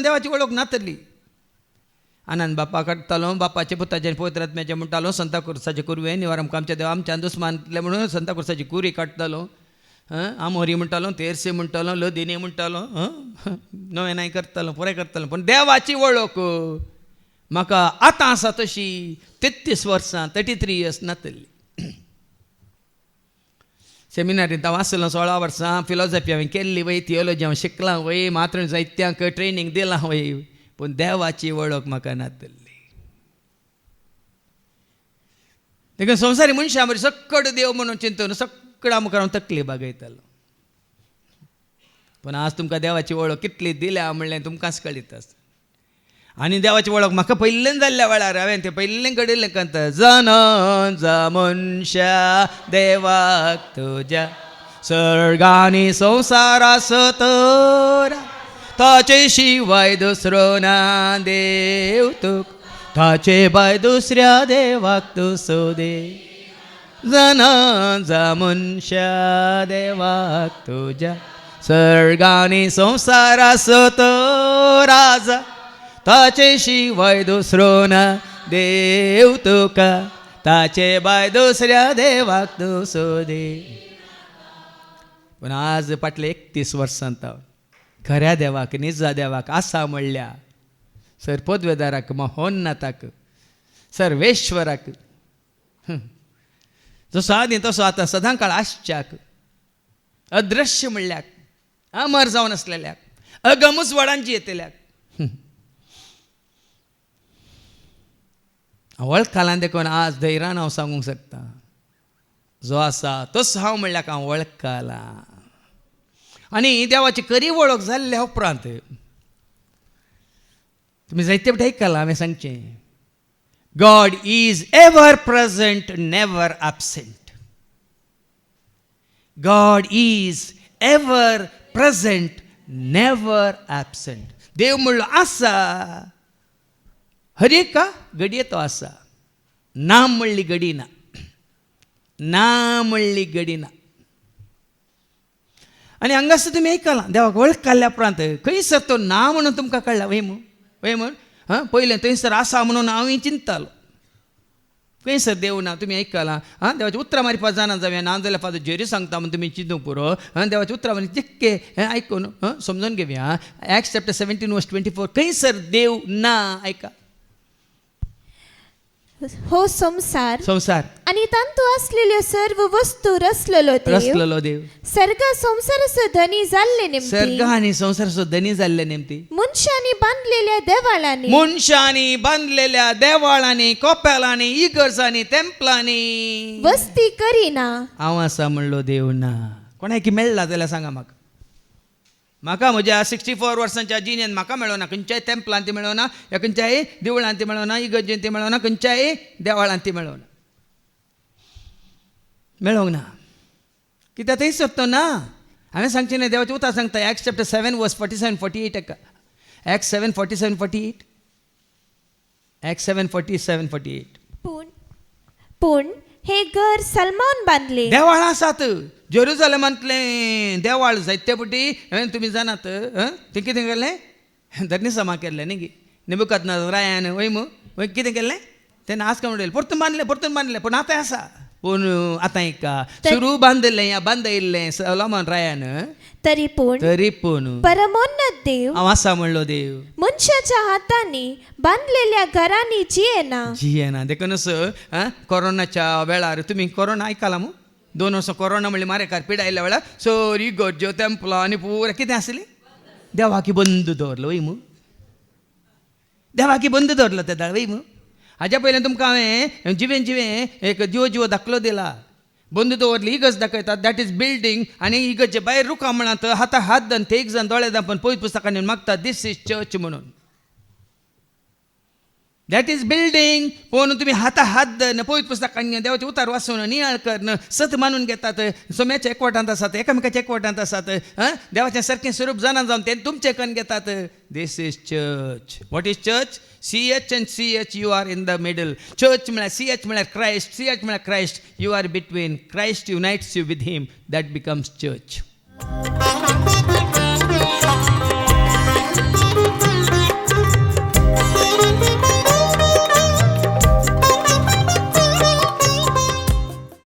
देवाची वळख नातरली. आनंद बाप्पा करतालो, बाप्पाचे पुताचे पवित्र आत्म्याचे म्हणटालो, संता कुर्साचे कुरवे निवार आमच्या देवा आमच्या दुस्मानले म्हणून संता कुर्साची कुरी काडटालो. आमोरी म्हणटालो, तेरसे म्हणटालो, लदिनी म्हणटालो, नवे नाही करतालो, पुराय करतालो. पण देवाची वळख म्हाका आतां आसा तशी 33 वर्सां 33 इयर्स नातरली. सेमिनारींत हांव आसलो 16 वर्सां. फिलॉसॉफी हांवें केल्ली वय, थियोलॉजी हांव शिकलां वय, मात्र साहित्यांक ट्रेनींग दिलां वय, पूण देवाची वळख म्हाका नातरली. देखून संवसारी मनशां बरी सक्कड देव म्हणून चिंतून सक्कड मुखार हांव तकली बागयतालो. पूण आज तुमकां देवाची वळख कितली दिल्या म्हणलें तुमकांच कळीत आसा. आनी देवाची वळख म्हाका पयल्यान जाल्ल्या वेळार हांवें तें पयलें घडयलें कंत. जन जा मनशा देवाक तुज्या सर्गांनी संवसारास तोरा, ताचे शिवाय दुसरो ना देव तुक, ताचे भाय दुसऱ्या देवाक तूं सोदे. जन जा मनशा देवाक तुज्या सर्गांनी संवसारास तोरा, ताचे शिवाय दुसरो ना देव तुका, ताचे भाय दुसऱ्या देवाक तूं सोदे. पूण आज फाटले 31 वर्सांत खऱ्या देवाक निजा देवाक आसा म्हणल्या सर पदवेदाराक महोन्नताक सर्वेश्वराक जसो आदी तसो आतां सदां काळ आश्च्याक अदृश्य म्हणल्याक अमर जावन आसलेल्याक अगमूच वडांची येतल्याक वळखालां देखून आज धैर्यान हांव सांगूंक शकता जो आसा तोच हांव म्हणल्याक हांव वळखलां. आनी देवाची खरी वळख जाल्ल्या उपरांत तुमी जायते फावटी आयकलां हांवें सांगचें, god is ever present never absent. God is ever present never absent. देव म्हणलो आसा, हर एका घडये तो आसा. ना म्हणली घडी ना, ना म्हणली घडी ना. आनी हांगासर तुमी आयकलां देवाक वळख काडल्या उपरांत खंयसर तो ना म्हणून तुमकां कळ्ळा वय म्हण पयलें थंयसर आसा म्हणून हांव चिंततालो. खंयसर देव ना तुमी आयकलां. देवाची उतरां मारपा जाणा जावं ना जाल्यार फादर जेरी सांगता म्हणून तुमी चिंतूंक पुरो. देवाची उतरां मारी तिक्के आयकून समजून घेवया. Acts chapter 17 verse 24 खंयसर देव ना आयका. हो संसार संसार आणि तांतू असलेल्यो सर्व वस्तू रचलेलो देव सर्ग संसार धनी जाल्ले नेमती. सर्ग आणि संसार धनी जाल्ले नेमती. मनशांनी बांधलेल्या देवाळांनी, मनशांनी बांधलेल्या देवाळांनी, कोपेलांनी, इगर्जांनी, टेम्पलांनी वस्ती करिना. हांव आसा म्हणलो देव ना. कोणाक मेळ्ळा जाल्यार सांगा म्हाका म्हज्या 64 वर्सांच्या जिणेंत म्हाका मेळोना. खंयच्याय टेम्पलांत मेळोना, खंयच्याय देवळांत मेळोना, इगर्जेंत मेळोना, खंयच्याय देवाळांत मेळोना. मेळोंक ना कित्याक थंयसर तो ना. हांवें सांगचें न्ही, देवाचें उतर सांगता. Acts chapter 7 verse 47-48 Acts 7:47-48 Acts 7:47-48. पूण हे घर सलमान बांधले. देवाळां आसात जेरुसलेमांतलें देवाळ जायते फावटी तुमी जाणात तें कितें केलें, धर्निसमा केल्लें न्ही. नेबुकदनेझरान वय कितें केलें तें नाश करून उडयलें. परतून बांदलें पूण आतां आसा. पूण आतां एका सुरू बांदलें या बांदयल्लें सोलोमन रायान तरी पूण परमोन्नत देव हांव आसा म्हणलो देव मनशाच्या हातांनी बांधलेल्या घरांनी जियेना. देखूनच कोरोनाच्या वेळार तुमी कोरोना आयकलां मू 2 वर्सां कोरोना म्हणली मारेकार पिडायल्या वेळार सरी इगर्ज्यो टेम्पलां आनी पुरा कितें आसलें देवाकी बंद दवरलो वय मू. देवाकी बंद दवरलो ते दाळ वय मू. हाज्या पयलें तुमकां हांवें जिवें एक जिवो दाखलो दिला. बंद दवरली इगर्ज दाखयतात, दॅट इज बिल्डींग. आनी इगर्जे भायर रुखां म्हणत हाता हात दान ते एक जाण दोळे दापन पळयत पुस्तकांनी मागतात दीस इज चर्च म्हणून. That is building. पळोवन तुमी हाता हात धन पळयत पुस्तकांनी देवाचे उतार वाचून नियाळ करन सत मानून घेतात. सोम्याच्या एकवटांत आसात, एकामेकाच्या एकवटांत आसात. देवाचें सारकें स्वरूप जाणा जावन तें तुमचें कन्न घेतात. This is church. What is church? CH and CH you are in the middle. Church म्हळ्यार CH म्हळ्यार Christ, CH म्हळ्यार Christ. You are between. Christ unites you with him. That becomes church.